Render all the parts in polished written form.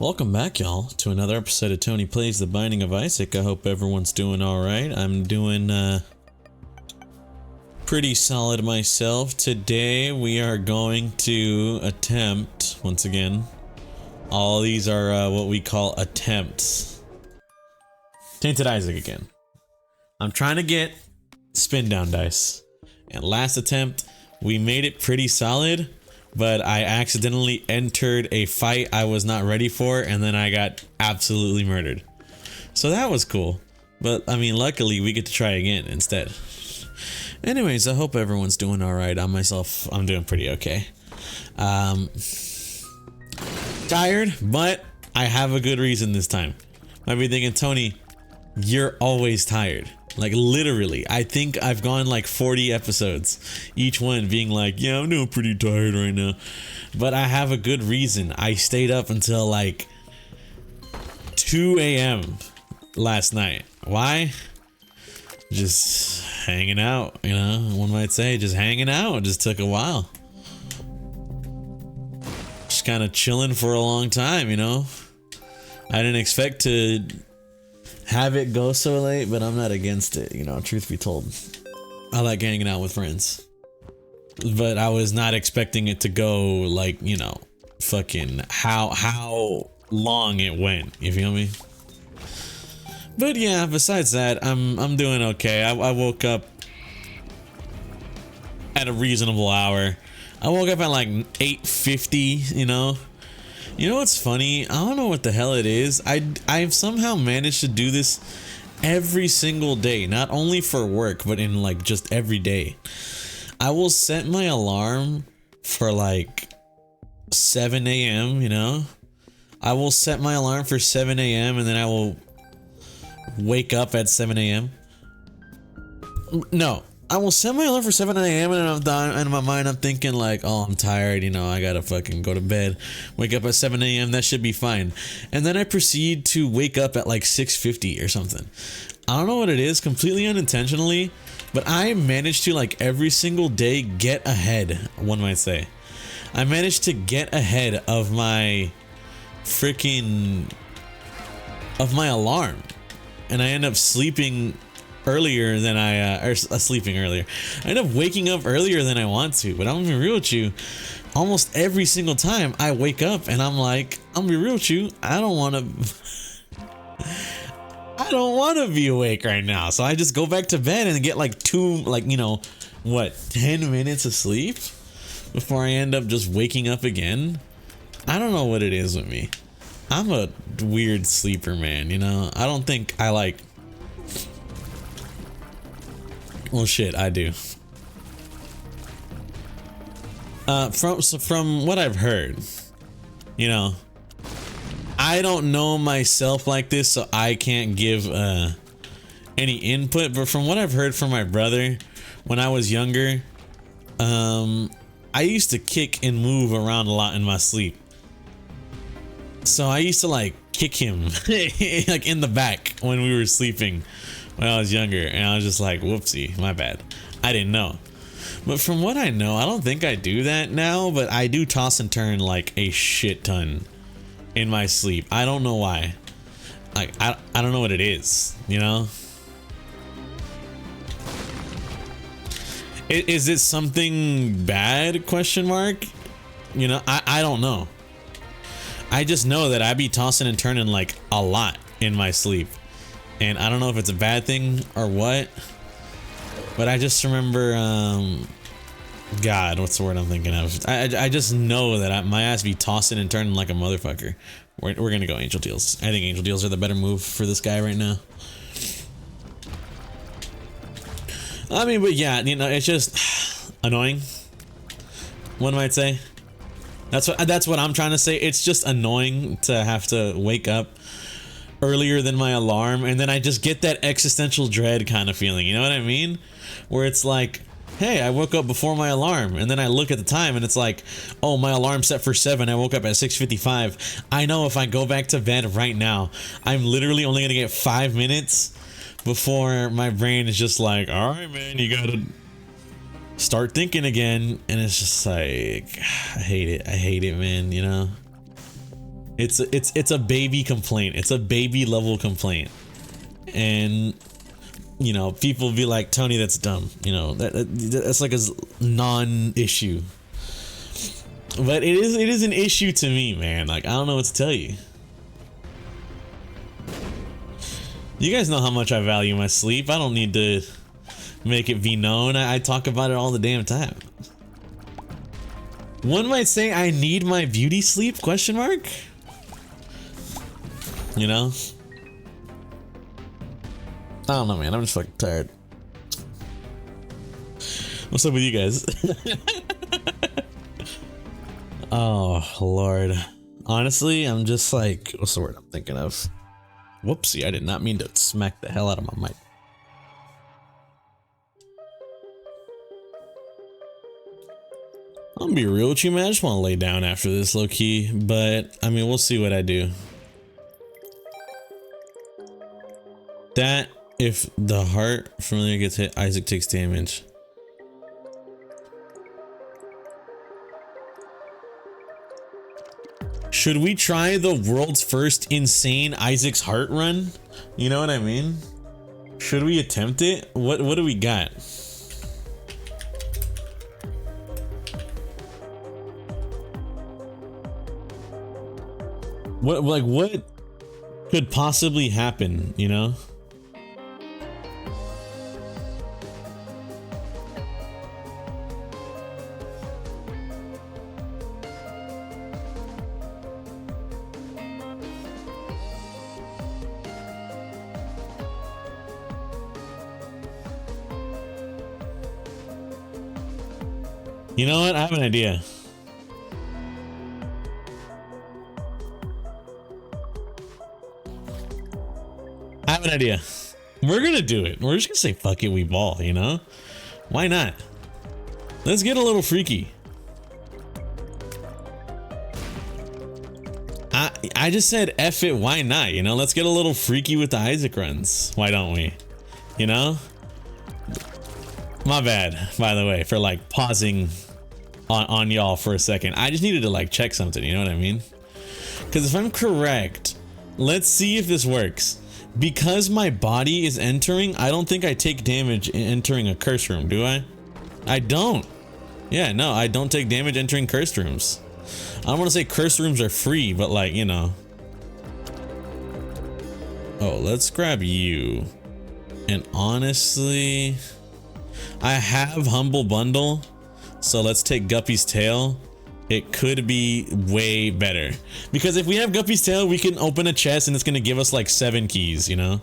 Welcome back, y'all, to another episode of Tony Plays The Binding of Isaac. I hope everyone's doing alright. I'm doing pretty solid myself. Today we are going to attempt, once again, all these are what we call attempts. Tainted Isaac again. I'm trying to get spin down dice. And last attempt, we made it pretty solid. But I accidentally entered a fight I was not ready for, and then I got absolutely murdered. So that was cool. But, I mean, luckily we get to try again instead. Anyways, I hope everyone's doing alright. I'm doing pretty okay. Tired, but I have a good reason this time. Might be thinking, Tony, you're always tired. Like, literally, I think I've gone like 40 episodes, each one being like, yeah, I'm doing pretty tired right now. But I have a good reason. I stayed up until like 2 a.m. last night. Why? Just hanging out, you know, one might say, just hanging out. It just took a while. Just kind of chilling for a long time, you know. I didn't expect to have it go so late, but I'm not against it, you know, truth be told. I like hanging out with friends. But I was not expecting it to go like, you know, fucking how long it went, you feel me? But yeah, besides that, I'm doing okay. I woke up at a reasonable hour. I woke up at like 8:50, you know. You know what's funny? I don't know what the hell it is. I've somehow managed to do this every single day, not only for work, but in like just every day. I will set my alarm for like 7 a.m., you know? I will set my alarm for 7 a.m. and then I will wake up at 7 a.m. No. I will set my alarm for 7 a.m. and I'm done, and in my mind I'm thinking like, oh, I'm tired, you know, I gotta fucking go to bed. Wake up at 7 a.m. that should be fine. And then I proceed to wake up at like 6:50 or something. I don't know what it is, completely unintentionally, but I managed to like every single day get ahead, one might say. I managed to get ahead of my alarm, and I end up sleeping earlier than sleeping earlier. I end up waking up earlier than I want to, but I'm gonna be real with you. Almost every single time I wake up and I'm like, I'm gonna be real with you, I don't want to be awake right now. So I just go back to bed and get like 10 minutes of sleep before I end up just waking up again. I don't know what it is with me. I'm a weird sleeper, man, you know? I don't think I like... Well, shit, I do. From what I've heard, you know, I don't know myself like this, so I can't give any input. But from what I've heard from my brother, when I was younger, I used to kick and move around a lot in my sleep. So I used to like kick him like in the back when we were sleeping when I was younger, and I was just like, whoopsie, my bad, I didn't know. But from what I know, I don't think I do that now, but I do toss and turn like a shit ton in my sleep. I don't know why. Like, I don't know what it is, you know? Is it something bad, question mark? You know, I don't know. I just know that I be tossing and turning like a lot in my sleep. And I don't know if it's a bad thing or what, but I just remember, God, what's the word I'm thinking of? I just know that my ass be tossing and turning like a motherfucker. We're gonna go Angel Deals. I think Angel Deals are the better move for this guy right now. I mean, but yeah, you know, it's just annoying, one might say. That's what I'm trying to say. It's just annoying to have to wake up earlier than my alarm, and then I just get that existential dread kind of feeling, you know what I mean? Where it's like, hey, I woke up before my alarm, and then I look at the time and it's like, oh, my alarm's set for 7, I woke up at 6:55. I know if I go back to bed right now, I'm literally only gonna get 5 minutes before my brain is just like, all right, man, you gotta start thinking again. And it's just like, I hate it, man, you know? It's a baby complaint. It's a baby level complaint. And you know, people be like, Tony, that's dumb. You know, that's like a non-issue. But it is an issue to me, man. Like, I don't know what to tell you. You guys know how much I value my sleep. I don't need to make it be known. I talk about it all the damn time. One might say I need my beauty sleep, question mark? You know? I don't know, man. I'm just fucking tired. What's up with you guys? Oh, Lord. Honestly, I'm just like, what's the word I'm thinking of? Whoopsie, I did not mean to smack the hell out of my mic. I'm gonna be real with you, man. I just want to lay down after this, low key. But, I mean, we'll see what I do. That, if the heart familiar gets hit, Isaac takes damage. Should we try the world's first insane Isaac's heart run? You know what I mean? Should we attempt it? What do we got? What could possibly happen, you know? You know what? I have an idea. I have an idea. We're gonna do it. We're just gonna say fuck it, we ball, you know? Why not? Let's get a little freaky. I just said F it, why not? You know, let's get a little freaky with the Isaac runs. Why don't we? You know? My bad, by the way, for like pausing on y'all for a second. I just needed to like check something, you know what I mean? Because if I'm correct, let's see if this works. Because my body is entering, I don't think I take damage in entering a curse room, do I? I don't. Yeah, no, I don't take damage entering cursed rooms. I don't want to say cursed rooms are free, but like, you know. Oh, let's grab you. And honestly, I have Humble Bundle, so let's take Guppy's Tail. It could be way better. Because if we have Guppy's Tail, we can open a chest and it's gonna give us like 7 keys, you know?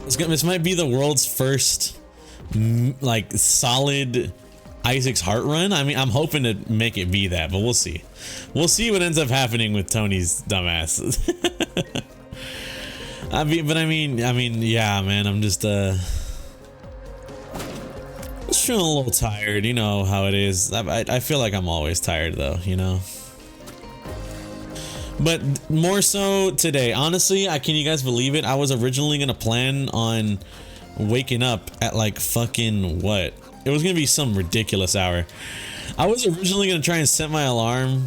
This might be the world's first, like, solid Isaac's heart run. I mean, I'm hoping to make it be that, but we'll see. We'll see what ends up happening with Tony's dumbass. I mean, yeah, man, I'm just feeling a little tired. You know how it is. I feel like I'm always tired though, you know. But more so today. Honestly, can you guys believe it? I was originally gonna plan on waking up at like fucking what? It was gonna be some ridiculous hour. I was originally gonna try and set my alarm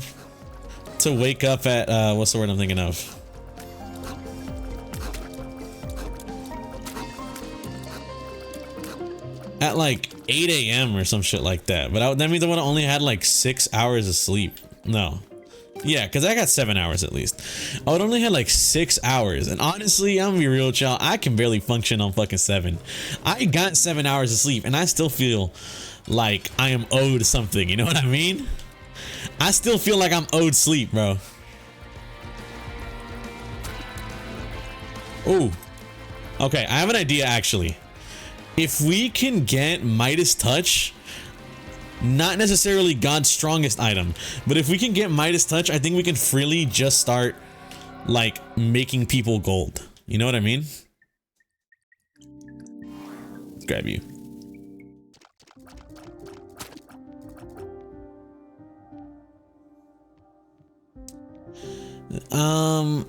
to wake up at what's the word I'm thinking of? At like 8 a.m. or some shit like that. But that means I would have only had like 6 hours of sleep. No. Yeah, because I got 7 hours at least. I would only had like 6 hours. And honestly, I'm gonna be real with y'all, I can barely function on fucking 7. I got 7 hours of sleep and I still feel like I am owed something. You know what I mean? I still feel like I'm owed sleep, bro. Ooh. Okay, I have an idea actually. If we can get Midas Touch, not necessarily God's strongest item, but if we can get Midas Touch, I think we can freely just start like making people gold. You know what I mean? Let's grab you.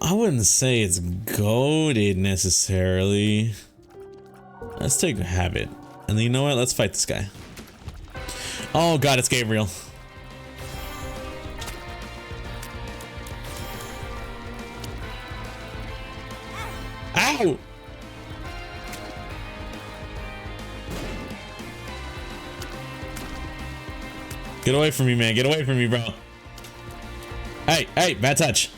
I wouldn't say it's goated necessarily. Let's take a habit. And then you know what? Let's fight this guy. Oh god, it's Gabriel. Ow! Get away from me, man. Get away from me, bro. Hey, hey, bad touch.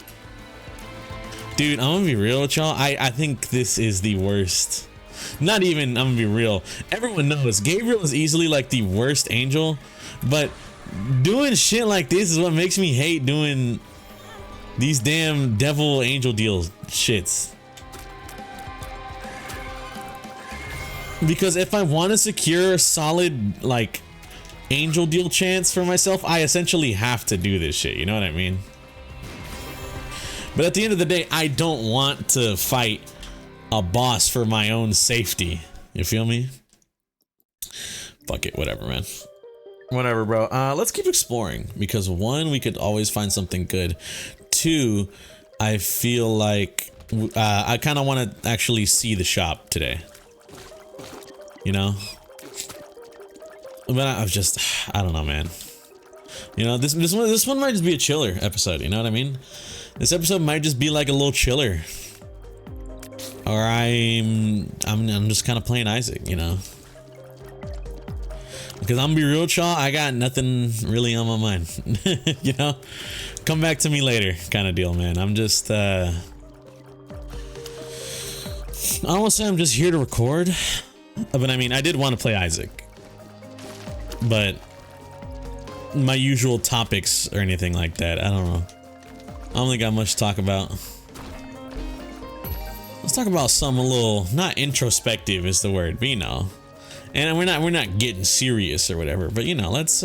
Dude, I'm gonna be real with y'all. I think this is the worst. Not even, I'm gonna be real. Everyone knows Gabriel is easily like the worst angel, but doing shit like this is what makes me hate doing these damn devil angel deal shits. Because if I want to secure a solid, like, angel deal chance for myself, I essentially have to do this shit, you know what I mean? But at the end of the day, I don't want to fight a boss for my own safety. You feel me? Fuck it, whatever, man. Whatever, bro. Let's keep exploring, because one, we could always find something good. Two, I feel like I kind of want to actually see the shop today. You know? But I've just, I don't know, man. You know, this one might just be a chiller episode, you know what I mean? This episode might just be like a little chiller. Or I'm just kind of playing Isaac, you know? Because I'm gonna be real, y'all, I got nothing really on my mind. You know? Come back to me later kind of deal, man. I'm just, I don't want to say I'm just here to record. But I mean, I did want to play Isaac. But my usual topics or anything like that, I don't know. I don't think I got much to talk about. Let's talk about some a little, not introspective is the word, but you know. And we're not getting serious or whatever, but you know, let's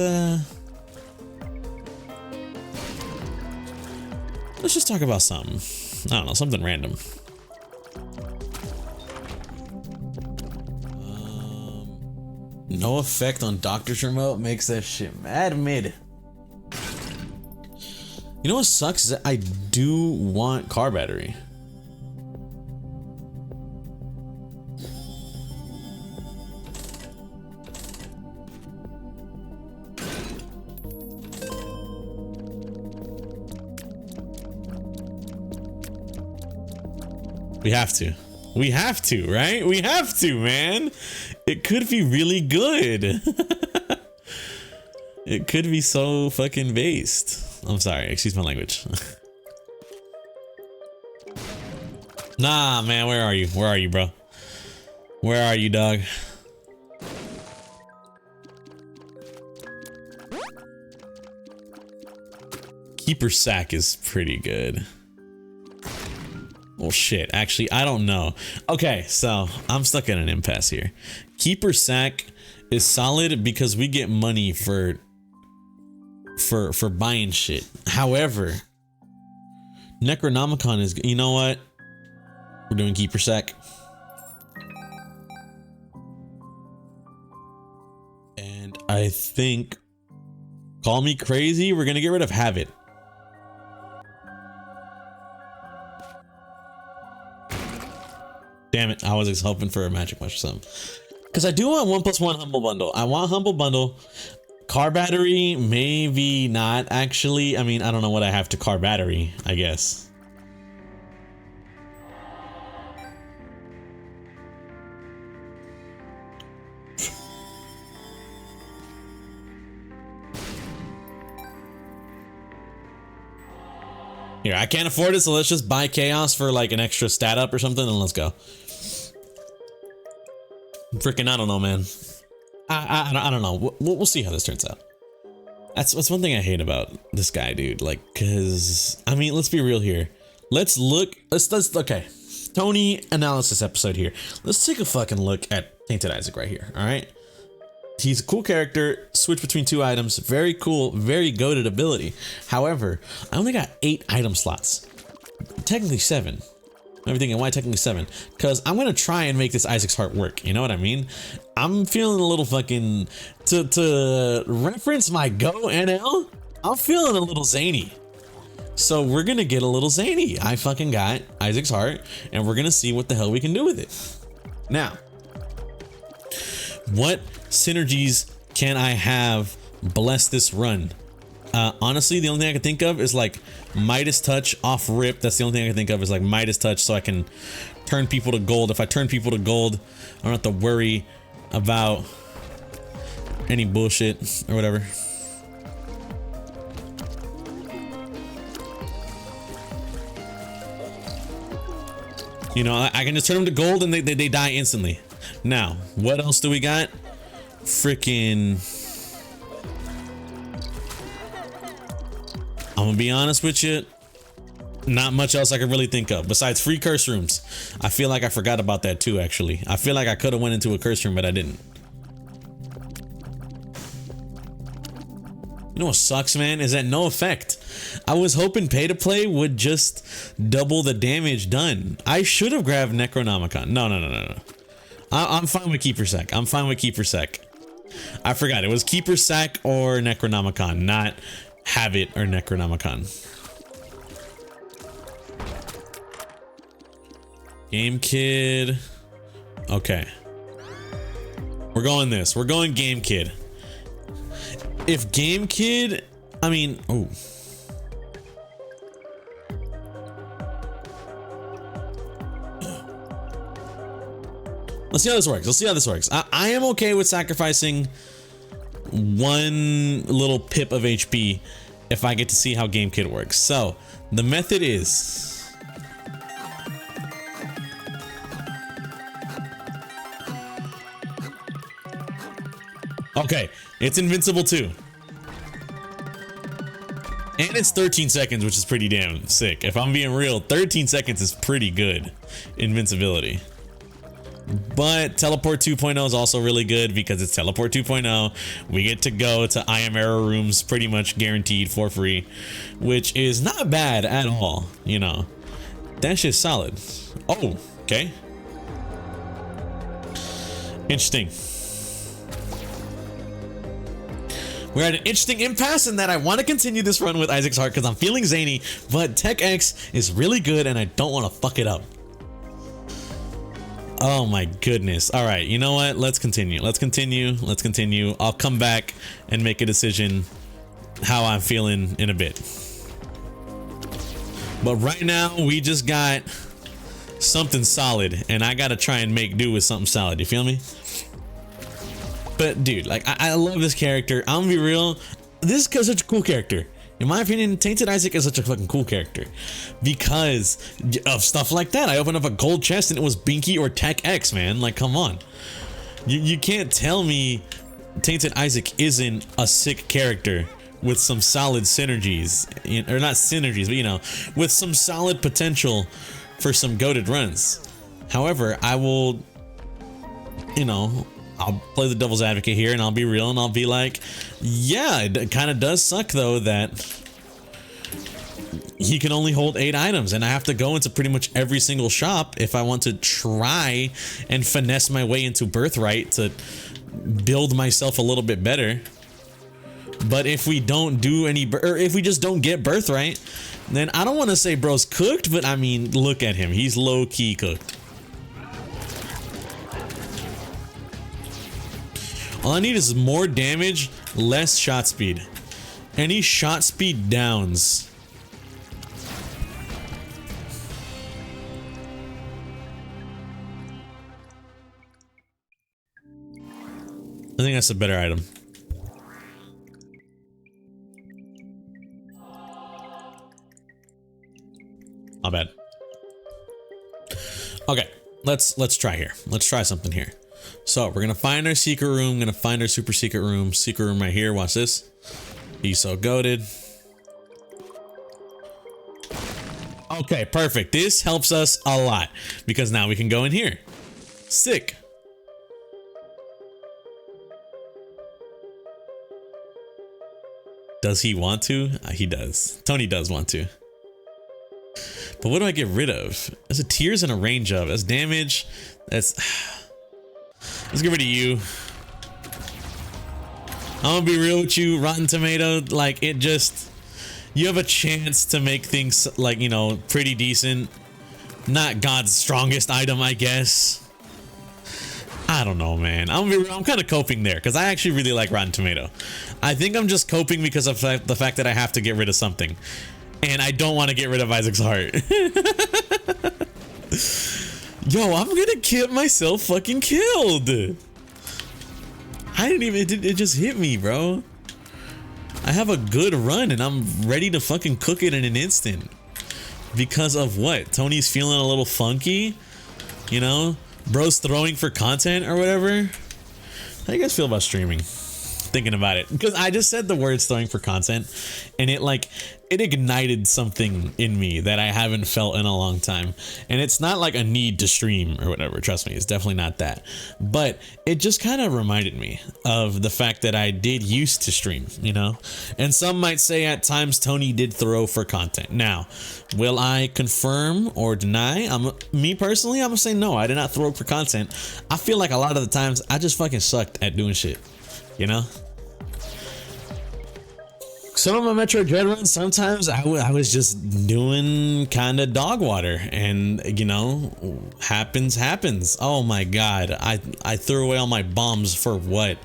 just talk about something. I don't know, something random. No effect on Doctor's remote makes that shit mad mid. You know what sucks is that I do want car battery. We have to. We have to, right? We have to, man. It could be really good. It could be so fucking based. I'm sorry, excuse my language. Nah, man, where are you? Where are you, bro? Where are you, dog? Keeper sack is pretty good. Well, shit, actually, I don't know. Okay, so I'm stuck in an impasse here. Keeper sack is solid because we get money for buying shit. However, Necronomicon is, you know what? We're doing Keeper sack. And I think, call me crazy, we're gonna get rid of Habit. Damn it, I was just hoping for a magic mush or something. Because I do want 1+1 humble bundle. I want humble bundle. Car battery, maybe not actually. I mean, I don't know what I have to car battery, I guess. Here, I can't afford it, so let's just buy Chaos for like an extra stat up or something, and let's go. Freaking, I don't know, man. I don't know. We'll see how this turns out. That's one thing I hate about this guy, dude. Like, cause I mean, let's be real here. Let's okay. Tony analysis episode here. Let's take a fucking look at Tainted Isaac right here. All right. He's a cool character, switch between 2 items, very cool, very goated ability. However, I only got 8 item slots. Technically 7. I'm thinking, why technically 7? Because I'm gonna try and make this Isaac's Heart work, you know what I mean? I'm feeling a little fucking, to reference my Go NL, I'm feeling a little zany. So we're gonna get a little zany. I fucking got Isaac's Heart, and we're gonna see what the hell we can do with it. Now, what synergies can I have bless this run. Honestly, the only thing I can think of is like Midas Touch off rip. That's the only thing I can think of is like Midas Touch, so I can turn people to gold. If I turn people to gold, I don't have to worry about any bullshit or whatever. You know, I can just turn them to gold and they die instantly. Now, what else do we got? Freaking... I'm gonna be honest with you. Not much else I can really think of besides free curse rooms. I feel like I forgot about that too, actually. I feel like I could have went into a curse room, but I didn't. You know what sucks, man, is that no effect. I was hoping pay to play would just double the damage done. I should have grabbed Necronomicon. No. I'm fine with Keeper Sec. I'm fine with Keeper Sec. I forgot it was Keeper Sec or Necronomicon, not Habit or Necronomicon. Game Kid. Okay. We're going this. We're going Game Kid. If Game Kid, I mean, oh. Let's see how this works. Let's see how this works. I am okay with sacrificing one little pip of HP if I get to see how Game Kid works. So the method is okay, it's invincible too. And it's 13 seconds, which is pretty damn sick. If I'm being real, 13 seconds is pretty good invincibility. But Teleport 2.0 is also really good because it's Teleport 2.0. We get to go to I Am Error rooms pretty much guaranteed for free, which is not bad at all, you know. That shit's solid. Oh, okay. Interesting. We're at an interesting impasse in that I want to continue this run with Isaac's Heart because I'm feeling zany, but Tech X is really good and I don't want to fuck it up. Oh my goodness. All right, you know what? Let's continue. Let's continue. I'll come back and make a decision how I'm feeling in a bit. But right now, we just got something solid, and I gotta try and make do with something solid. You feel me? But dude, like, I love this character. I'm gonna be real. This is such a cool character. In my opinion, Tainted Isaac is such a fucking cool character because of stuff like that. I opened up a gold chest and it was Binky or Tech X, man. Like, come on. You can't tell me Tainted Isaac isn't a sick character with some solid synergies, or not synergies, but you know, with some solid potential for some goated runs. However, I will, you know, I'll play the devil's advocate here and I'll be real and I'll be like, yeah, it kind of does suck though that he can only hold 8 items and I have to go into pretty much every single shop if I want to try and finesse my way into Birthright to build myself a little bit better. But if we don't do any, or if we just don't get Birthright, then I don't want to say bro's cooked, but I mean, look at him. He's low-key cooked. All I need is more damage, less shot speed. Any shot speed downs. I think that's a better item. Not bad. Okay, let's try here. Let's try something here. So we're gonna find our secret room, gonna find our super secret room. Secret room right here, watch this. He's so goated. Okay, perfect. This helps us a lot because now we can go in here. Sick. Does he want to? He does. Tony does want to. But what do I get rid of? There's a tears and a range of. That's damage. That's... Let's get rid of you. I'm gonna be real with you, Rotten Tomato, like, it just... You have a chance to make things, like, you know, pretty decent. Not God's strongest item, I guess. I don't know, man. I'm kind of coping there because I actually really like Rotten Tomato. I think I'm just coping because of the fact that I have to get rid of something, and I don't want to get rid of Isaac's heart. Yo, I'm gonna get myself fucking killed. I didn't even. It just hit me, bro. I have a good run and I'm ready to fucking cook it in an instant. Because of what? Tony's feeling a little funky? You know? Bro's throwing for content or whatever? How do you guys feel about streaming? Thinking about it. Because I just said the words throwing for content and it ignited something in me that I haven't felt in a long time. And it's not like a need to stream or whatever, trust me, it's definitely not that. But it just kind of reminded me of the fact that I did used to stream, you know? And some might say at times Tony did throw for content. Now, will I confirm or deny? Me personally, I'm gonna say no, I did not throw for content. I feel like a lot of the times I just fucking sucked at doing shit, you know? Some of my Metroid Dread runs, sometimes I was just doing kind of dog water, and you know, happens. Oh my god, I threw away all my bombs for what?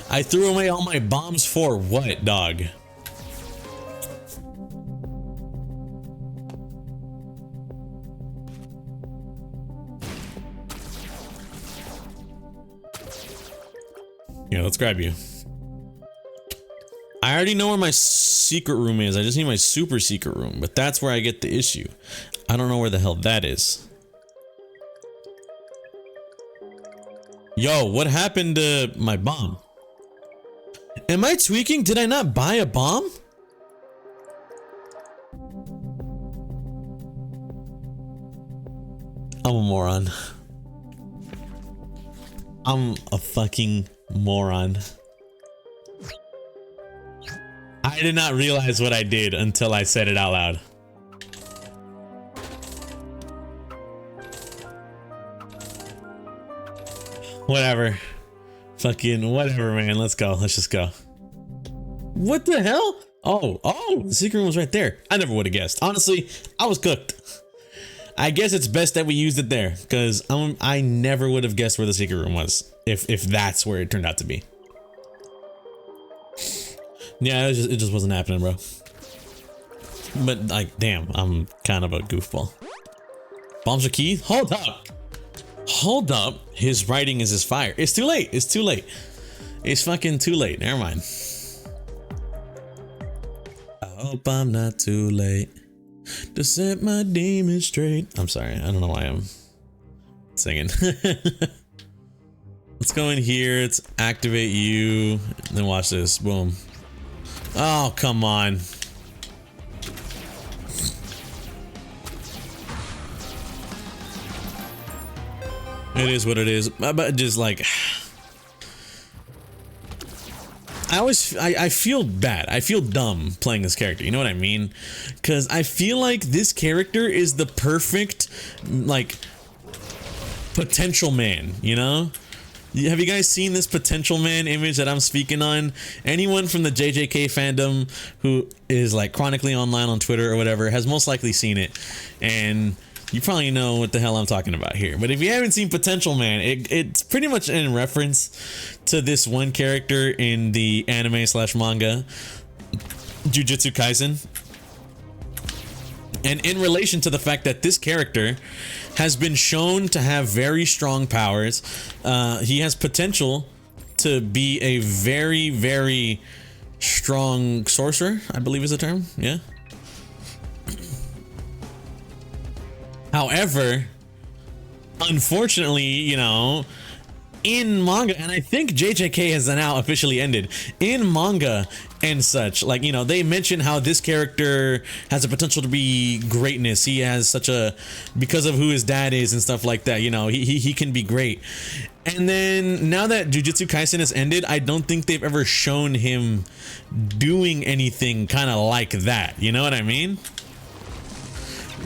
I threw away all my bombs for what, dog? Yeah, let's grab you. I already know where my secret room is. I just need my super secret room, but that's where I get the issue. I don't know where the hell that is. Yo, what happened to my bomb? Am I tweaking? Did I not buy a bomb? I'm a moron. I'm a fucking moron. I did not realize what I did until I said it out loud. Whatever. Fucking whatever, man. Let's go. Let's just go. What the hell? Oh, the secret room was right there. I never would have guessed. Honestly, I was cooked. I guess it's best that we used it there, because I never would have guessed where the secret room was if that's where it turned out to be. Yeah, it just wasn't happening, bro. But like, damn, I'm kind of a goofball. Bombs are key? Hold up. Hold up. His writing is his fire. It's too late. It's too late. It's fucking too late. Never mind. I hope I'm not too late to set my demons straight. I'm sorry. I don't know why I'm singing. Let's go in here. Let's activate you. And then watch this. Boom. Oh, come on. It is what it is. But just like, I feel bad. I feel dumb playing this character. You know what I mean? Because I feel like this character is the perfect, like, potential man, you know? Have you guys seen this potential man image that I'm speaking on? Anyone from the JJK fandom who is like chronically online on Twitter or whatever has most likely seen it, and you probably know what the hell I'm talking about here. But if you haven't seen Potential Man, it's pretty much in reference to this one character in the anime / manga Jujutsu Kaisen, and in relation to the fact that this character has been shown to have very strong powers. He has potential to be a very, very strong sorcerer, I believe is the term. Yeah. However, unfortunately, you know, in manga, and I think JJK has now officially ended, in manga and such, like, you know, they mention how this character has the potential to be greatness. He has such a, because of who his dad is and stuff like that, you know, he can be great. And then now that Jujutsu Kaisen has ended, I don't think they've ever shown him doing anything kind of like that, you know what I mean?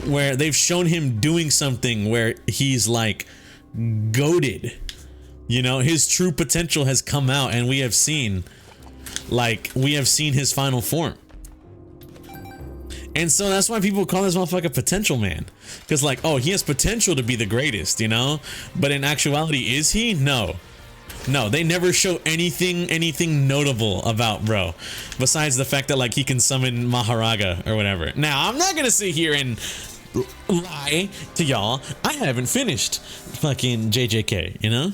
Where they've shown him doing something where he's like goated. You know, his true potential has come out, and we have seen his final form. And so that's why people call this motherfucker Potential Man. Because like, oh, he has potential to be the greatest, you know? But in actuality, is he? No. No, they never show anything notable about bro. Besides the fact that like he can summon Maharaga or whatever. Now, I'm not gonna sit here and lie to y'all. I haven't finished fucking JJK, you know?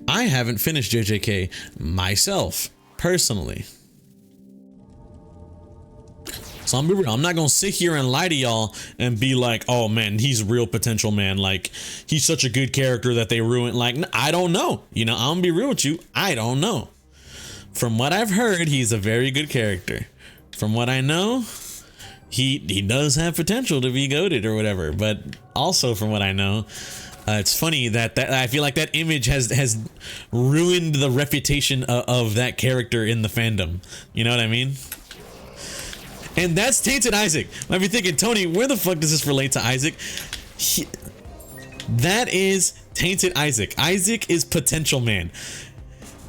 I haven't finished JJK myself, personally. So I'm be real. I'm not gonna sit here and lie to y'all and be like, oh man, he's real Potential Man. Like, he's such a good character that they ruined. Like, I don't know. You know, I'm gonna be real with you. I don't know. From what I've heard, he's a very good character. From what I know, he does have potential to be goated or whatever. But also from what I know, it's funny that I feel like that image has ruined the reputation of that character in the fandom. You know what I mean? And that's Tainted Isaac. Might be thinking, Tony, where the fuck does this relate to Isaac? That is Tainted Isaac. Isaac is Potential Man.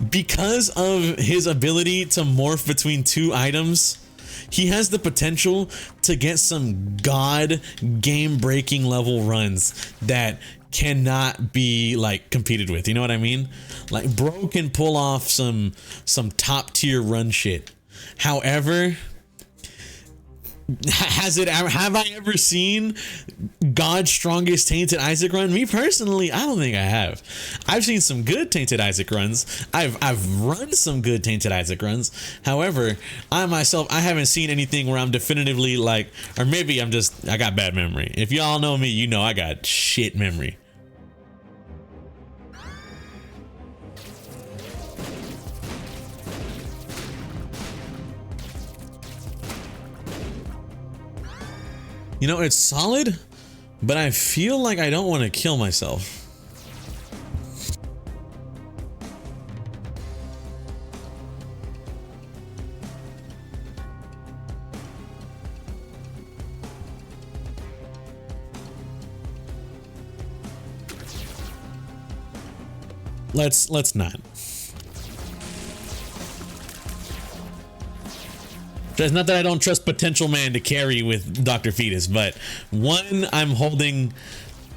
Because of his ability to morph between two items, he has the potential to get some god game-breaking level runs that cannot be like competed with. You know what I mean? Like, bro can pull off some top tier run shit. However, have I ever seen God's strongest Tainted Isaac run? Me personally, I don't think I have. I've seen some good Tainted Isaac runs. I've run some good Tainted Isaac runs. However, I myself, I haven't seen anything where I'm definitively like, or maybe I got bad memory. If y'all know me, you know I got shit memory. You know, it's solid, but I feel like I don't want to kill myself. Let's not. It's not that I don't trust Potential Man to carry with Dr. Fetus, but one, I'm holding,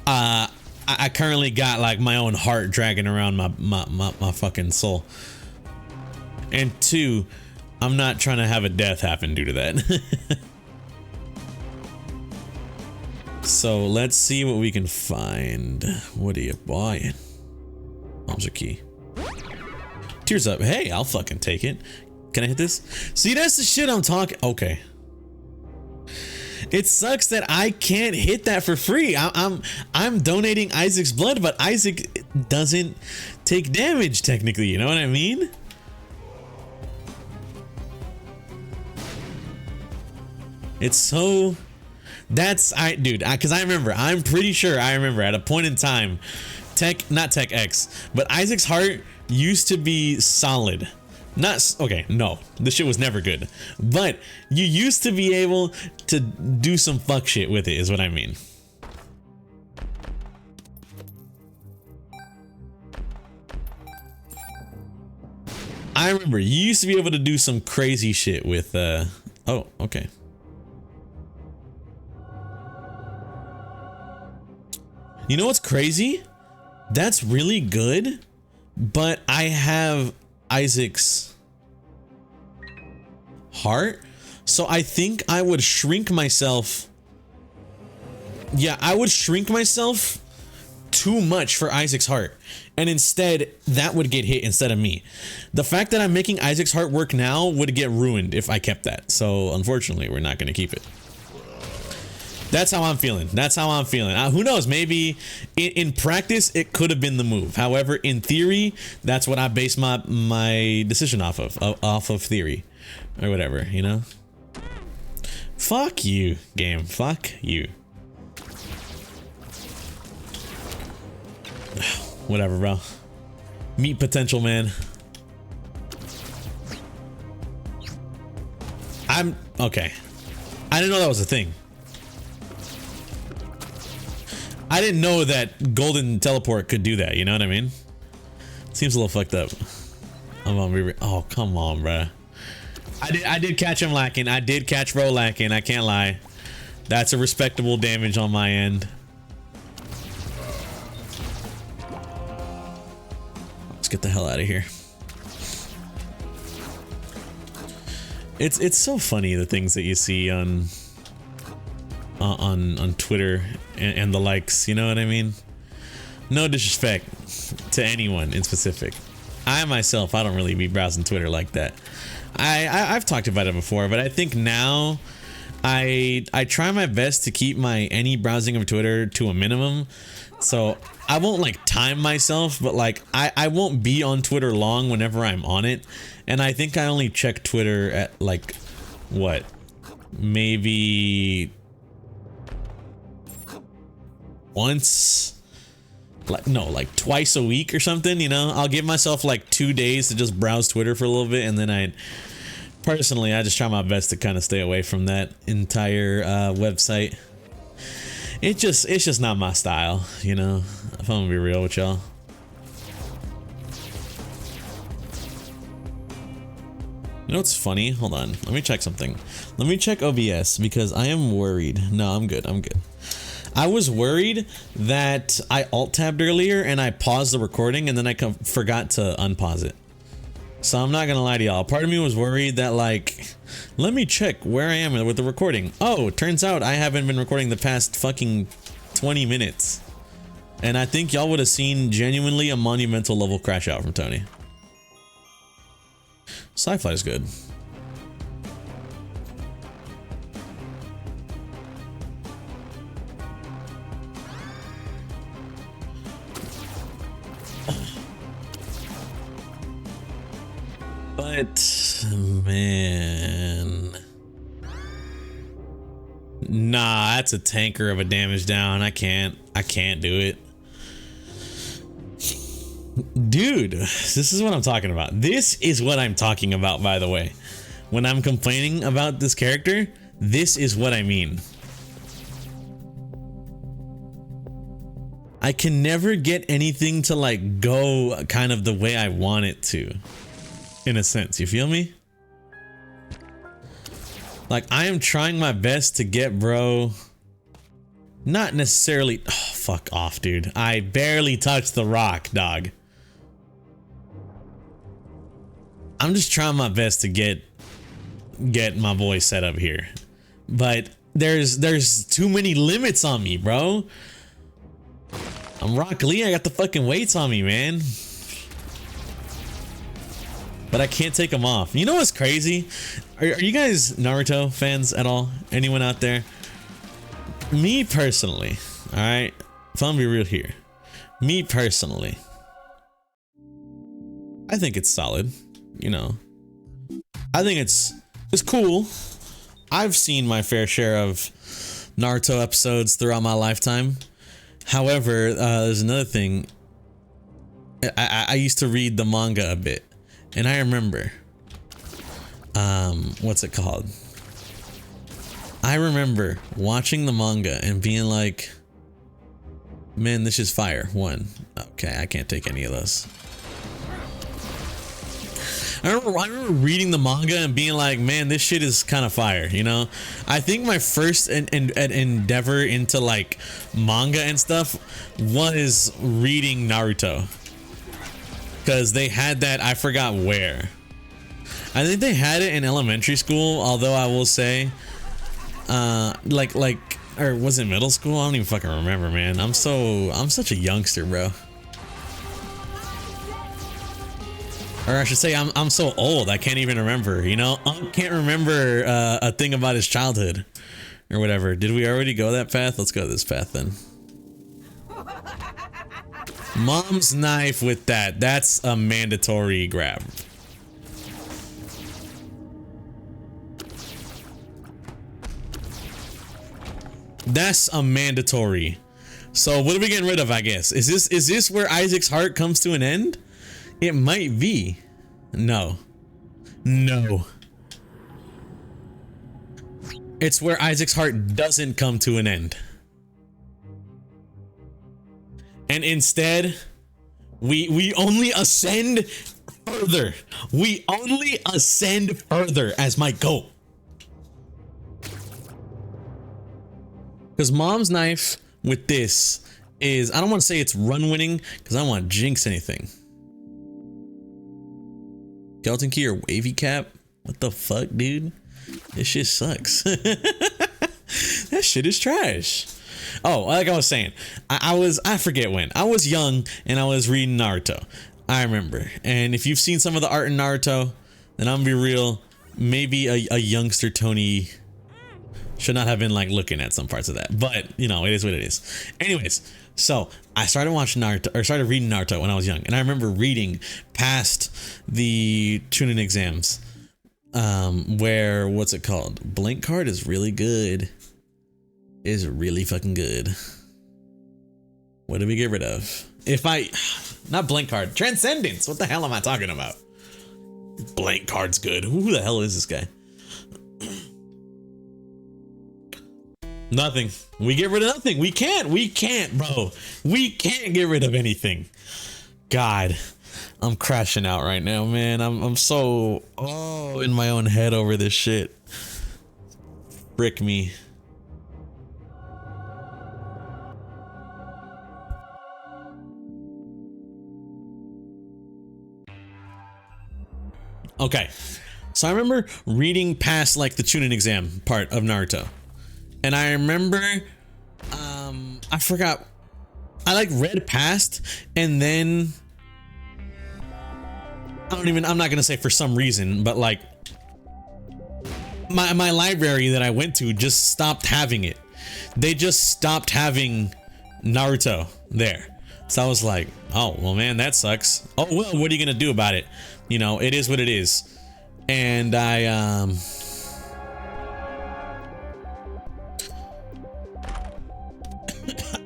I currently got like my own heart dragging around my fucking soul. And two, I'm not trying to have a death happen due to that. So let's see what we can find. What are you buying? Object key. Tears up. Hey, I'll fucking take it. Can I hit this? See, that's the shit I'm talking. Okay. It sucks that I can't hit that for free. I'm donating Isaac's blood, but Isaac doesn't take damage technically. You know what I mean? It's so. That's dude. Because I remember. I'm pretty sure I remember at a point in time, not Tech X, but Isaac's heart used to be solid. Not okay, no, this shit was never good, but you used to be able to do some fuck shit with it, is what I mean. I remember you used to be able to do some crazy shit with oh, okay. You know what's crazy? That's really good, but I have Isaac's heart, so I think I would shrink myself. Yeah, I would shrink myself too much for Isaac's heart, and instead that would get hit instead of me. The fact that I'm making Isaac's heart work now would get ruined if I kept that, so unfortunately we're not going to keep it. That's how I'm feeling. That's how I'm feeling. Who knows? Maybe in practice it could have been the move. However, in theory, that's what I base my decision off of theory, or whatever. You know. Fuck you, game. Fuck you. Whatever, bro. Meet Potential Man. I'm okay. I didn't know that was a thing. I didn't know that Golden Teleport could do that, you know what I mean? Seems a little fucked up. I'm on oh, come on, bruh. I did catch him lacking. I did catch bro lacking. I can't lie. That's a respectable damage on my end. Let's get the hell out of here. It's so funny the things that you see on Twitter and the likes, you know what I mean? No disrespect to anyone in specific. I myself, I don't really be browsing Twitter like that. I've talked about it before, but I think now I try my best to keep my any browsing of Twitter to a minimum. So I won't like time myself, but like I won't be on Twitter long whenever I'm on it. And I think I only check Twitter at like what, maybe once, like no, like twice a week or something, you know. I'll give myself like 2 days to just browse Twitter for a little bit, and then I just try my best to kind of stay away from that entire website. It's just not my style, you know, if I'm gonna be real with y'all. You know what's funny? Hold on, let me check something. Let me check OBS because I am worried. No, I'm good. I was worried that I alt-tabbed earlier and I paused the recording and then I forgot to unpause it. So I'm not gonna lie to y'all. Part of me was worried that like, let me check where I am with the recording. Oh, turns out I haven't been recording the past fucking 20 minutes. And I think y'all would have seen genuinely a monumental level crash out from Tony. Sci-fi is good. But man, nah, that's a tanker of a damage down. I can't do it. Dude, this is what I'm talking about. This is what I'm talking about, by the way. When I'm complaining about this character, this is what I mean. I can never get anything to like go kind of the way I want it to. In a sense, you feel me? Like I am trying my best to get bro. Not necessarily. Oh, fuck off, dude. I barely touched the rock, dog. I'm just trying my best to get my boy set up here. But there's too many limits on me, bro. I'm Rock Lee. I got the fucking weights on me, man. But I can't take them off. You know what's crazy? Are you guys Naruto fans at all? Anyone out there? Me personally, all right? If I'm gonna be real here, me personally, I think it's solid. You know, I think it's cool. I've seen my fair share of Naruto episodes throughout my lifetime. However, there's another thing. I used to read the manga a bit. And I remember, what's it called? I remember watching the manga and being like, man, this is fire. One. Okay, I can't take any of those. I remember reading the manga and being like, man, this shit is kind of fire, you know? I think my first endeavor into like manga and stuff was reading Naruto. Because they had that, I forgot where. I think they had it in elementary school, although I will say, or was it middle school? I don't even fucking remember, man. I'm such a youngster, bro. Or I should say, I'm so old, I can't even remember, you know? I can't remember a thing about his childhood or whatever. Did we already go that path? Let's go this path then. Mom's knife with that. That's a mandatory grab. That's a mandatory. So what are we getting rid of, I guess? Is this where Isaac's heart comes to an end? It might be. No. No. It's where Isaac's heart doesn't come to an end. And instead, we only ascend further. We only ascend further as my goal. Because mom's knife with this is, I don't want to say it's run winning because I don't want to jinx anything. Skeleton key or wavy cap? What the fuck, dude? This shit sucks. That shit is trash. Oh, like I was saying, I forget when. I was young and I was reading Naruto. I remember. And if you've seen some of the art in Naruto, then I'm gonna be real, maybe a youngster Tony should not have been like looking at some parts of that. But, you know, it is what it is. Anyways, so I started watching Naruto, or started reading Naruto when I was young. And I remember reading past the Chunin exams. Where, what's it called? Blink card is really good. Is really fucking good. What did we get rid of? Not blink card, transcendence. What the hell am I talking about? Blank card's good. Who the hell is this guy? Nothing. We get rid of nothing. We can't, bro. We can't get rid of anything. God, I'm crashing out right now, man. I'm so in my own head over this shit. Frick me. Okay, so I remember reading past like the Chunin exam part of Naruto, and I remember, I forgot, I like read past, and then I'm not gonna say for some reason, but like my library that I went to just stopped having it. They just stopped having Naruto there. So I was like, oh, well, man, that sucks. Oh, well, what are you gonna do about it? You know, it is what it is. And I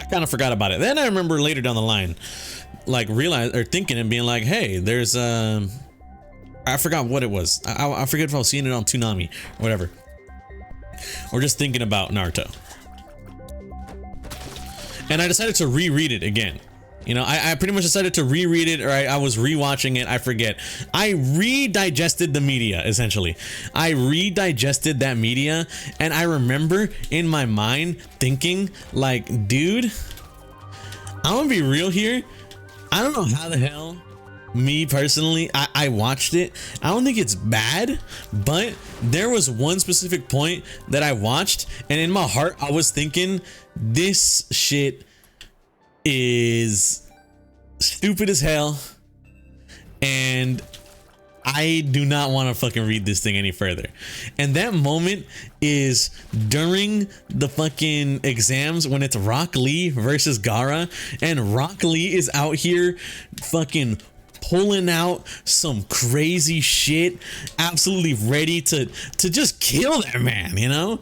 kind of forgot about it. Then I remember later down the line, like thinking and being like, hey, there's I forgot what it was. I forget if I was seeing it on Toonami or whatever, or just thinking about Naruto. And I decided to reread it again. You know, I pretty much decided to reread it, or I was rewatching it. I forget. I redigested the media, essentially. I redigested that media, and I remember in my mind thinking, like, dude, I'm gonna be real here. I don't know how the hell, me personally, I watched it. I don't think it's bad, but there was one specific point that I watched, and in my heart, I was thinking, this shit is stupid as hell, and I do not want to fucking read this thing any further. And that moment is during the fucking exams when it's Rock Lee versus Gaara, and Rock Lee is out here fucking pulling out some crazy shit, absolutely ready to just kill that man, you know?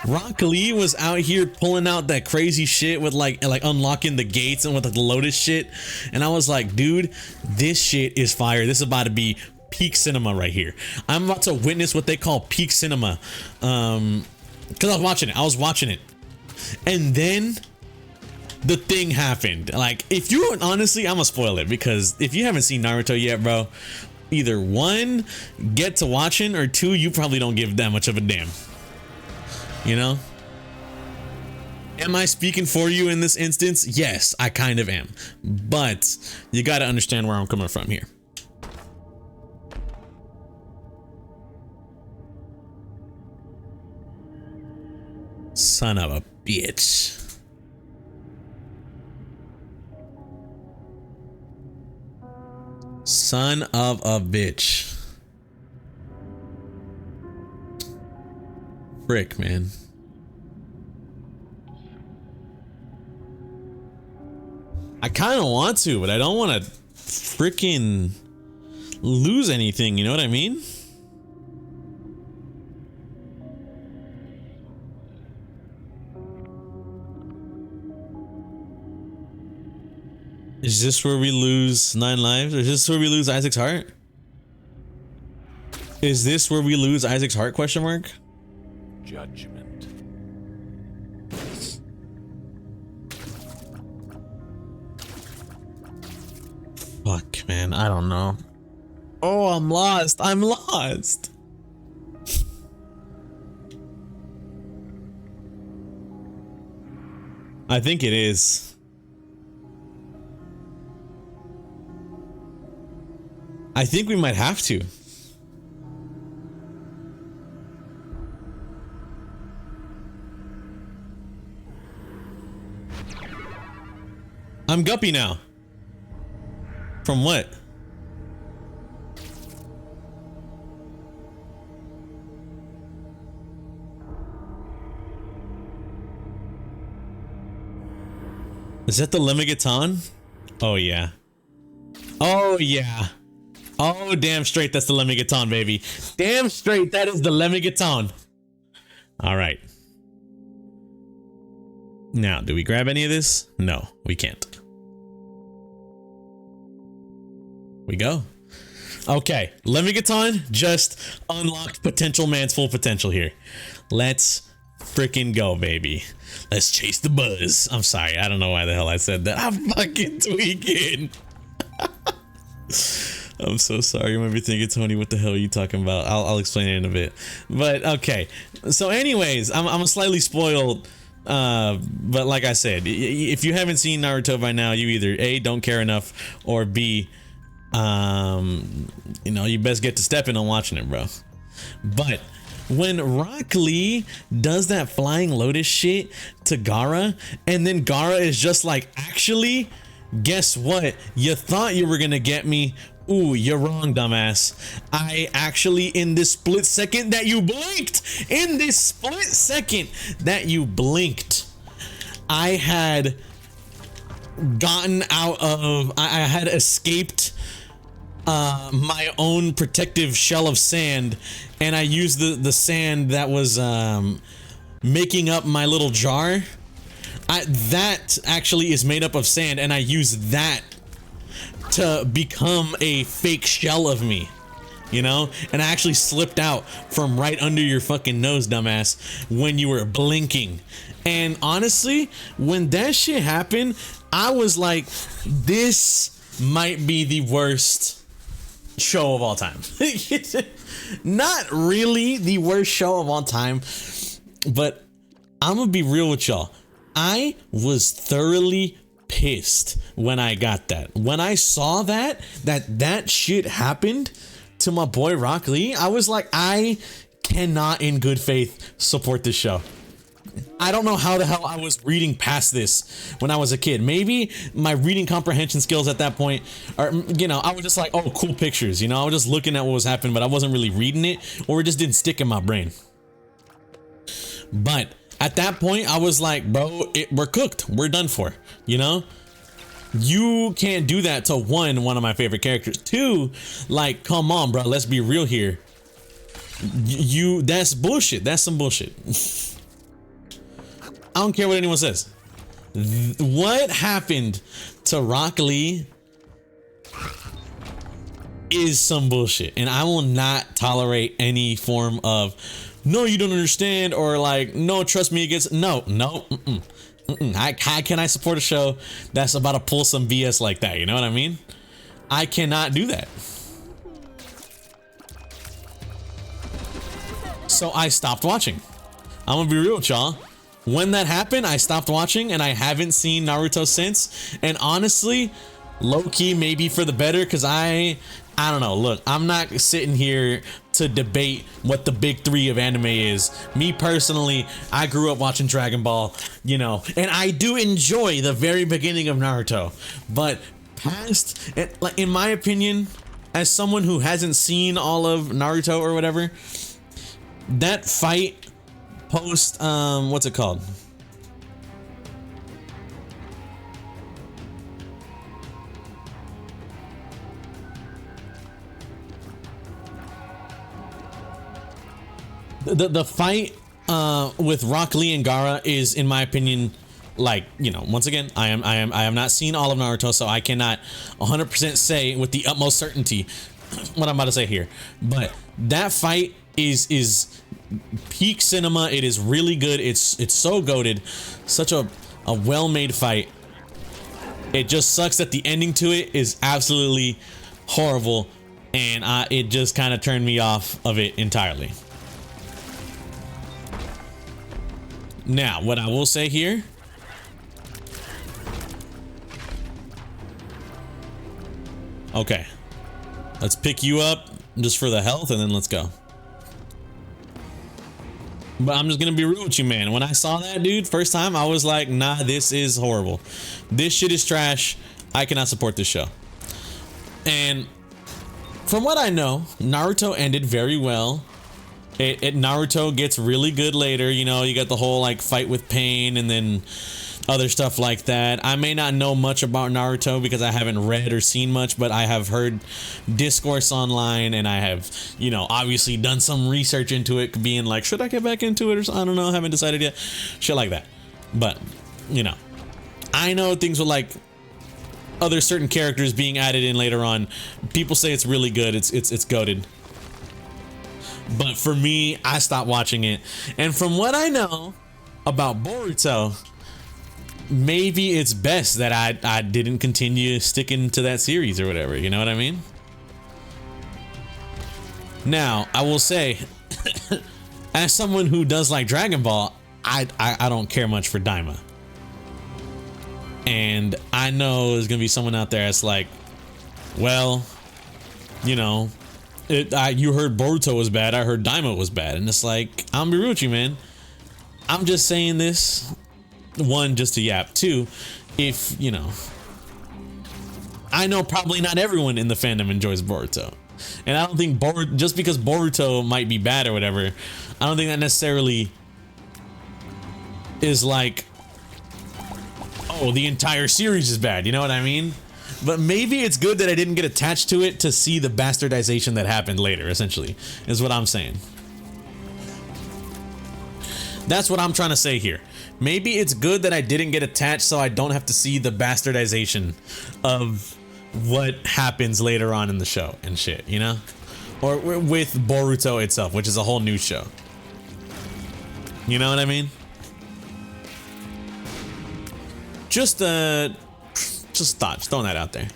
Rock Lee was out here pulling out that crazy shit with like unlocking the gates and with the Lotus shit, and I was like, dude, this shit is fire. This is about to be peak cinema right here. I'm about to witness what they call peak cinema, because I was watching it, and then the thing happened. Like, if you honestly, I'm gonna spoil it, because if you haven't seen Naruto yet, bro, either one, get to watching, or two, you probably don't give that much of a damn. You know? Am I speaking for you in this instance? Yes, I kind of am. But you got to understand where I'm coming from here. Son of a bitch. Son of a bitch. Frick, man. I kind of want to, but I don't want to freaking lose anything, you know what I mean? Is this where we lose 9 lives? Is this where we lose Isaac's heart? Is this where we lose Isaac's heart, question mark? Judgment. Fuck, man, I don't know. Oh, I'm lost. I'm lost. I think it is. I think we might have to. I'm Guppy now. From what? Is that the Lemigaton? Oh yeah. Oh yeah. Oh damn straight that's the Lemigaton, baby. Damn straight that is the Lemigaton. Alright. Now, do we grab any of this? No, we can't. We go. Okay, Lemigaton just unlocked Potential Man's full potential here. Let's freaking go, baby. Let's chase the buzz. I'm sorry, I don't know why the hell I said that. I'm fucking tweaking. I'm so sorry. You might be thinking, Tony, what the hell are you talking about? I'll explain it in a bit. But okay. So anyways, I'm slightly spoiled. But like I said, if you haven't seen Naruto by now, you either A, don't care enough, or B, you know, you best get to stepping on watching it, bro. But when Rock Lee does that flying lotus shit to Gaara, and then Gaara is just like, actually, guess what? You thought you were gonna get me. Ooh, you're wrong, dumbass. I actually, in this split second that you blinked, I had gotten out of, I had escaped my own protective shell of sand, and I used the sand that was making up my little jar. That actually is made up of sand, and I used that to become a fake shell of me, you know? And I actually slipped out from right under your fucking nose, dumbass, when you were blinking. And honestly, when that shit happened, I was like, this might be the worst show of all time. Not really the worst show of all time, but I'm gonna be real with y'all. I was thoroughly pissed when I got that. When I saw that shit happened to my boy Rock Lee, I was like, I cannot in good faith support this show. I don't know how the hell I was reading past this when I was a kid. Maybe my reading comprehension skills at that point are, you know, I was just like, oh, cool pictures, you know, I was just looking at what was happening, but I wasn't really reading it, or it just didn't stick in my brain. But at that point, I was like, bro, we're cooked. We're done for, you know? You can't do that to one of my favorite characters. Two, like, come on, bro, let's be real here. That's bullshit. That's some bullshit. I don't care what anyone says. What happened to Rock Lee is some bullshit, and I will not tolerate any form of, no, you don't understand, or like, no, trust me, against, no, how can I support a show that's about to pull some BS like that? You know what I mean? I cannot do that. So I stopped watching. I'm gonna be real with y'all. When that happened, I stopped watching, and I haven't seen Naruto since. And honestly, low-key, maybe for the better, because I don't know. Look, I'm not sitting here to debate what the big three of anime is. Me personally, I grew up watching Dragon Ball, you know, and I do enjoy the very beginning of Naruto. But past, like, in my opinion, as someone who hasn't seen all of Naruto or whatever, that fight post, what's it called? The fight with Rock Lee and Gaara is, in my opinion, like, you know, once again, I have not seen all of Naruto, so I cannot 100% say with the utmost certainty what I'm about to say here. But that fight is peak cinema. It is really good. It's so goated. Such a well-made fight. It just sucks that the ending to it is absolutely horrible. and it just kind of turned me off of it entirely. Now, what I will say here, okay, let's pick you up just for the health, and then let's go. But I'm just gonna be real with you, man. When I saw that, dude, first time, I was like, nah, this is horrible. This shit is trash. I cannot support this show. And from what I know, Naruto ended very well. Naruto gets really good later. You know, you got the whole like fight with Pain and then other stuff like that. I may not know much about Naruto because I haven't read or seen much, but I have heard discourse online, and I have, you know, obviously done some research into it, being like, should I get back into it, or I don't know, haven't decided yet, shit like that. But, you know, I know things with like other certain characters being added in later on. People say it's really good. It's goated. But for me, I stopped watching it. And from what I know about Boruto, maybe it's best that I didn't continue sticking to that series or whatever. You know what I mean? Now, I will say, as someone who does like Dragon Ball, I don't care much for Daima. And I know there's gonna be someone out there that's like, well, you know, you heard Boruto was bad, I heard Daima was bad. And it's like, I'm gonna be real with you, man. I'm just saying this, one, just to yap. Two, if, you know, I know probably not everyone in the fandom enjoys Boruto. And I don't think just because Boruto might be bad or whatever, I don't think that necessarily is like, oh, the entire series is bad. You know what I mean? But maybe it's good that I didn't get attached to it to see the bastardization that happened later, essentially, is what I'm saying. That's what I'm trying to say here. Maybe it's good that I didn't get attached so I don't have to see the bastardization of what happens later on in the show and shit, you know? Or with Boruto itself, which is a whole new show. You know what I mean? Just thoughts, throwing that out there.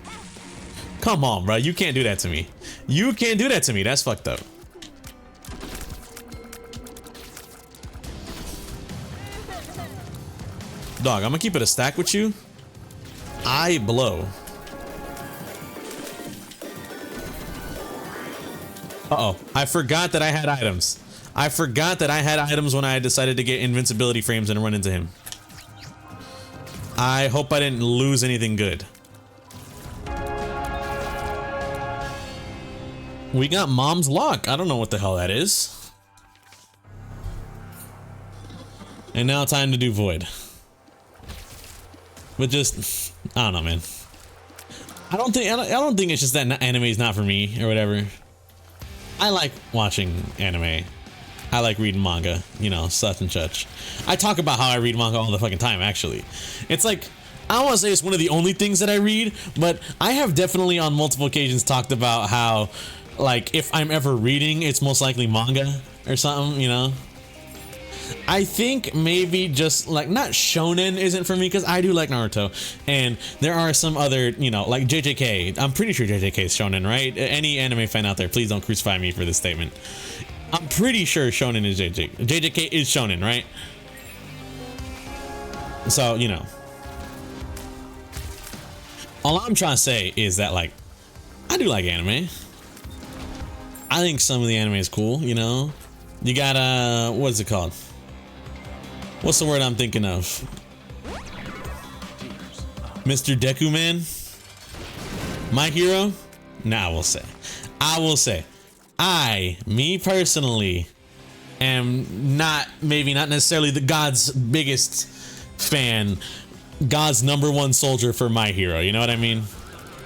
Come on, bro, you can't do that to me. You can't do that to me. That's fucked up. Dog, I'm gonna keep it a stack with you. I blow. Uh-oh, I forgot that I had items. I forgot that I had items when I decided to get invincibility frames and run into him. I hope I didn't lose anything good. We got Mom's Lock. I don't know what the hell that is. And now time to do Void. But just, I don't know, man. I don't think it's just that anime is not for me or whatever. I like watching anime. I like reading manga, you know, such and such. I talk about how I read manga all the fucking time, actually. It's like, I don't want to say it's one of the only things that I read, but I have definitely on multiple occasions talked about how, like, if I'm ever reading, it's most likely manga or something, you know? I think maybe just like, not shonen isn't for me, because I do like Naruto, and there are some other, you know, like JJK. I'm pretty sure JJK is shonen, right? Any anime fan out there, please don't crucify me for this statement. I'm pretty sure shonen is JJK is shonen, right? So, you know, all I'm trying to say is that, like, I do like anime. I think some of the anime is cool, you know? You got, what is it called? What's the word I'm thinking of? Mr. Deku Man? My Hero? Nah, I will say, me personally, am maybe not necessarily the God's biggest fan, God's #1 soldier for My Hero, you know what I mean?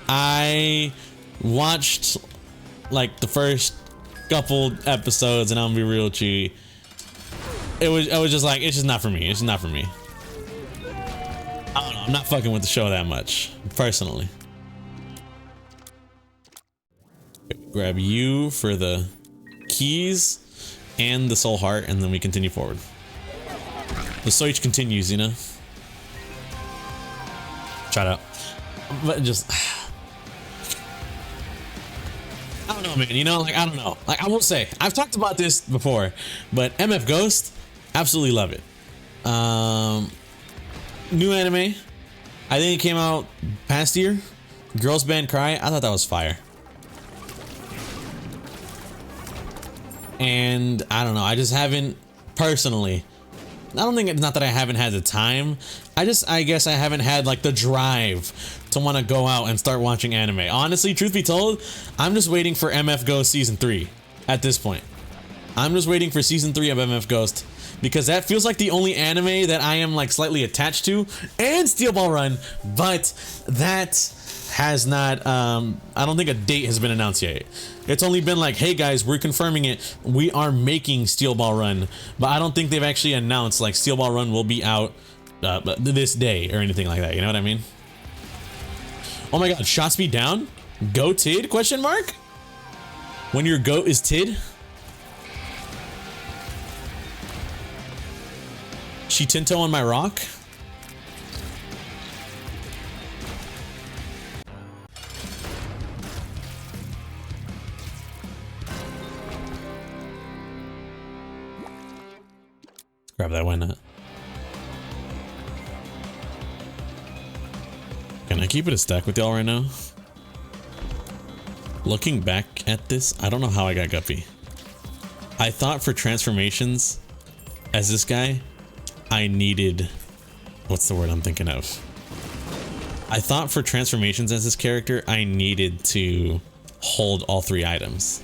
I watched like the first couple episodes, and I'm gonna be real with you, I was just like, it's just not for me. It's just not for me. I don't know, I'm not fucking with the show that much, personally. Grab you for the keys and the soul heart, and then we continue forward. The search continues, you know? Try it out. But just, I don't know, know, man. You know, like, I don't know. Like, I will say, I've talked about this before, but MF Ghost, absolutely love it. New anime. I think it came out past year. Girls Band Cry. I thought that was fire. And I don't know. I just haven't personally. I don't think it's not that I haven't had the time. I guess I haven't had like the drive to want to go out and start watching anime. Honestly, truth be told, I'm just waiting for MF Ghost season 3 at this point. I'm just waiting for season 3 of MF Ghost because that feels like the only anime that I am like slightly attached to, and Steel Ball Run, but that has not, I don't think a date has been announced yet. It's only been like, hey guys, we're confirming it. We are making Steel Ball Run, but I don't think they've actually announced like Steel Ball Run will be out this day or anything like that. You know what I mean? Oh my God, shot speed down? Go Tid? Question mark? When your goat is Tid? Shitinto on my rock? Grab that, why not? Can I keep it a stack with y'all right now? Looking back at this, I don't know how I got Guppy. I thought for transformations as this guy, I needed, what's the word I'm thinking of? I thought for transformations as this character, I needed to hold all 3 items.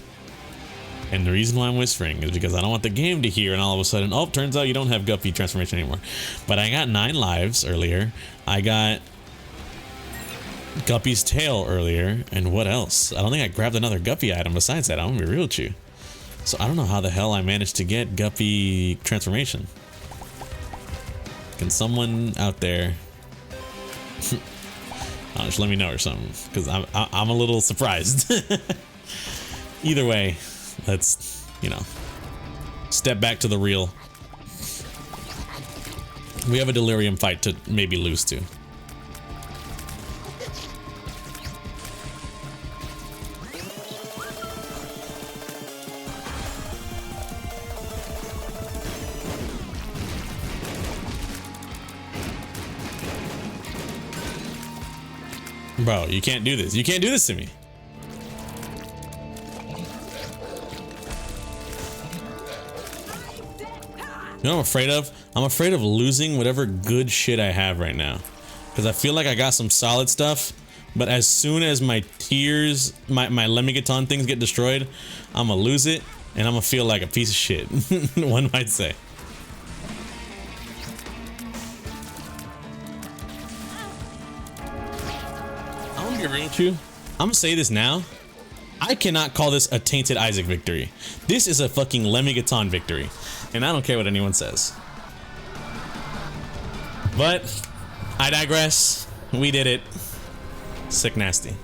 And the reason why I'm whispering is because I don't want the game to hear and all of a sudden, oh, turns out you don't have Guppy transformation anymore. But I got 9 lives earlier. I got Guppy's tail earlier. And what else? I don't think I grabbed another Guppy item besides that. I'm gonna be real with you. So I don't know how the hell I managed to get Guppy transformation. Can someone out there just let me know or something? Because I'm a little surprised. Either way. Let's, you know, step back to the real. We have a delirium fight to maybe lose to. Bro, you can't do this. You can't do this to me. You know what I'm afraid of? I'm afraid of losing whatever good shit I have right now. Because I feel like I got some solid stuff, but as soon as my tears, my Lemigaton things get destroyed, I'm gonna lose it, and I'm gonna feel like a piece of shit, one might say. I'm gonna be real with you. I'm gonna say this now. I cannot call this a Tainted Isaac victory. This is a fucking Lemigaton victory. And I don't care what anyone says. But I digress. We did it. Sick nasty.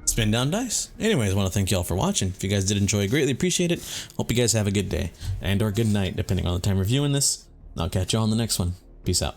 Spin down dice. Anyways, I want to thank y'all for watching. If you guys did enjoy, greatly appreciate it. Hope you guys have a good day and or good night, depending on the time reviewing this. I'll catch y'all on the next one. Peace out.